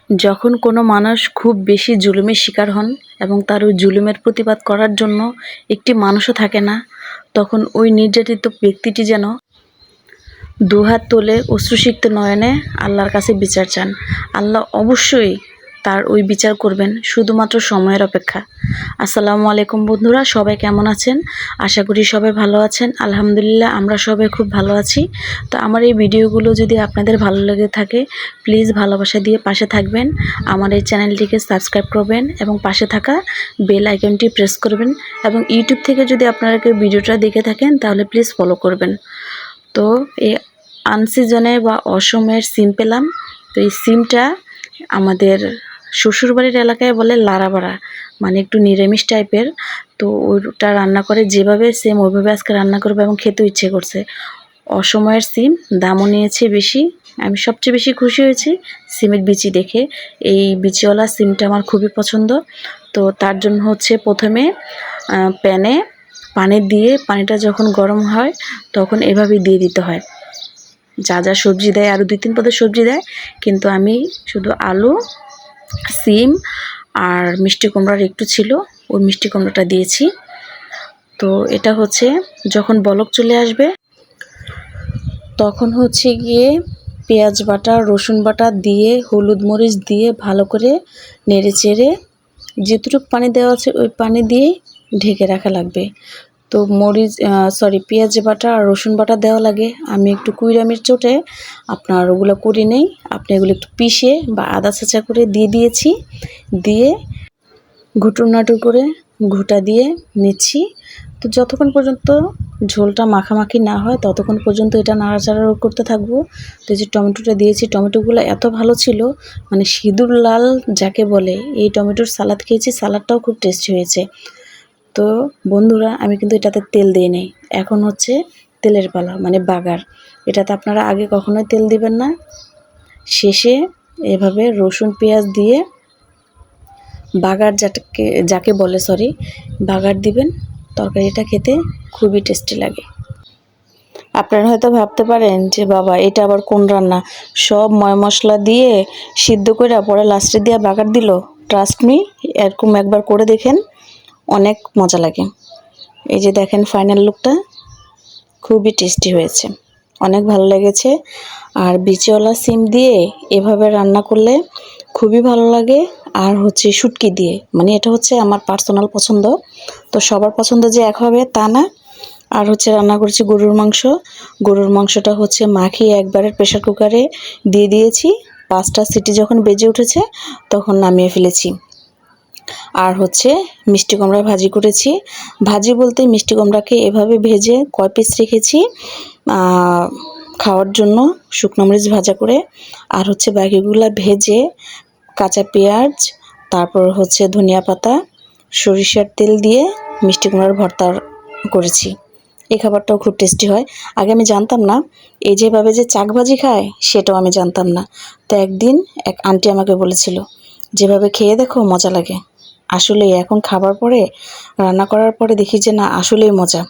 যখন কোনো মানুষ খুব বেশি জুলুমের শিকার হন এবং তার ওই জুলুমের প্রতিবাদ করার জন্য একটি মানুষও থাকে না, তখন ওই নির্যাতিত ব্যক্তিটি যেন দুহাত তুলে অশ্রুসিক্ত নয়নে আল্লাহর কাছে বিচার চান। আল্লাহ অবশ্যই তার ওই বিচার করবেন, শুধুমাত্র সময়ের অপেক্ষা। আসসালামু আলাইকুম বন্ধুরা, সবাই কেমন আছেন? আশা করি সবাই ভালো আছেন। আলহামদুলিল্লাহ, আমরা সবাই খুব ভালো আছি। তো আমার এই ভিডিওগুলো যদি আপনাদের ভালো লেগে থাকে, প্লিজ ভালোবাসা দিয়ে পাশে থাকবেন, আমার এই চ্যানেলটিকে সাবস্ক্রাইব করবেন এবং পাশে থাকা বেল আইকনটি প্রেস করবেন। এবং ইউটিউব থেকে যদি আপনারা কেউ ভিডিওটা দেখে থাকেন তাহলে প্লিজ ফলো করবেন। তো এই আনসিজনে বা অসময়ের সিম পেলাম। তো এই সিমটা আমাদের শ্বশুরবাড়ির এলাকায় বলে লাড়াবাড়া, মানে একটু নিরামিষ টাইপের। তো ওইটা রান্না করে যেভাবে সেম ওইভাবে আজকে রান্না করবো এবং খেতে ইচ্ছে করছে। অসময়ের সিম, দামও নিয়েছে বেশি। আমি সবচেয়ে বেশি খুশি হয়েছি সিমের বিচি দেখে। এই বিচিওয়ালা সিমটা আমার খুবই পছন্দ। তো তার জন্য হচ্ছে প্রথমে প্যানে পানি দিয়ে, পানিটা যখন গরম হয় তখন এভাবেই দিয়ে দিতে হয়। যা যা সবজি দেয়, আরও 2-3 পদের সবজি দেয়, কিন্তু আমি শুধু আলু, সিম আর মিষ্টি কুমড়ার একটু ছিল, ওই মিষ্টি কুমড়াটা দিয়েছি। তো এটা হচ্ছে যখন বলক চলে আসবে তখন হচ্ছে গিয়ে পেঁয়াজ বাটা, রসুন বাটা দিয়ে, হলুদ মরিচ দিয়ে ভালো করে নেড়ে চেড়ে যেটুকু পানি দেওয়া আছে ওই পানি দিয়ে ঢেকে রাখা লাগবে। তো পেঁয়াজ বাটা আর রসুন বাটা দেওয়া লাগে। আমি একটু কুইরামির চোটে আপনার ওগুলো করি নেই, আপনি এগুলো একটু পিষে বা আদা ছাঁচা করে দিয়ে দিয়েছি। দিয়ে ঘুটুনাটু করে ঘুটা দিয়ে নিচ্ছি। তো যতক্ষণ পর্যন্ত ঝোলটা মাখামাখি না হয় ততক্ষণ পর্যন্ত এটা নাড়াচাড়া করতে থাকবো। তো এই যে টমেটোটা দিয়েছি, টমেটোগুলো এত ভালো ছিল, মানে সিঁদুর লাল যাকে বলে। এই টমেটোর সালাদ খেয়েছি, সালাদটাও খুব টেস্টি হয়েছে। তো বন্ধুরা, আমি কিন্তু এটাতে তেল দিই নাই, এখন হচ্ছে তেলের পালা, মানে বাগার। এটাতে আপনারা আগে কখনোই তেল দিবেন না, শেষে এভাবে রসুন পেঁয়াজ দিয়ে বাগার যাকে বলে বাগার দিবেন। তরকারিটা খেতে খুবই টেস্টি লাগে। আপনারা হয়তো ভাবতে পারেন যে বাবা, এটা আবার কোন রান্না, সব ময় মশলা দিয়ে সিদ্ধ করে পরে লাস্টে দিয়ে বাগার দিল। ট্রাস্ট মি, এরকম একবার করে দেখেন, অনেক মজা লাগে। এই যে দেখেন ফাইনাল লুকটা, খুবই টেস্টি হয়েছে, অনেক ভালো লেগেছে। আর বিচিওয়ালা সিম দিয়ে এভাবে রান্না করলে খুবই ভালো লাগে। আর হচ্ছে শুটকি দিয়ে, মানে এটা হচ্ছে আমার পার্সোনাল পছন্দ। তো সবার পছন্দ যে এক হবে তা না। আর হচ্ছে রান্না করেছি গরুর মাংস। গরুর মাংসটা হচ্ছে মাখিয়ে একবারে প্রেশার কুকারে দিয়ে দিয়েছি। 5টা সিটি যখন বেজে উঠেছে তখন নামিয়ে ফেলেছি। আর হচ্ছে মিষ্টি কুমড়া ভাজি করেছি। ভাজি বলতে মিষ্টি কুমড়াকে এভাবে ভেজে কয় পিস রেখেছি খাওয়ার জন্য, শুকনো মরিচ ভাজা করে। আর হচ্ছে বাকিগুলা ভেজে কাঁচা পেঁয়াজ, তারপর হচ্ছে ধনিয়া পাতা, সরিষার তেল দিয়ে মিষ্টি কুমড়ার ভর্তা করেছি। এই খাবারটাও খুব টেস্টি হয়। আগে আমি জানতাম না এই যেভাবে যে চাক ভাজি খায়, সেটাও আমি জানতাম না। তো একদিন এক আন্টি আমাকে বলেছিল, যেভাবে খেয়ে দেখো, মজা লাগে। আসলে এখন খাবার পরে, রান্না করার পরে দেখি যে না, আসলেই মজা।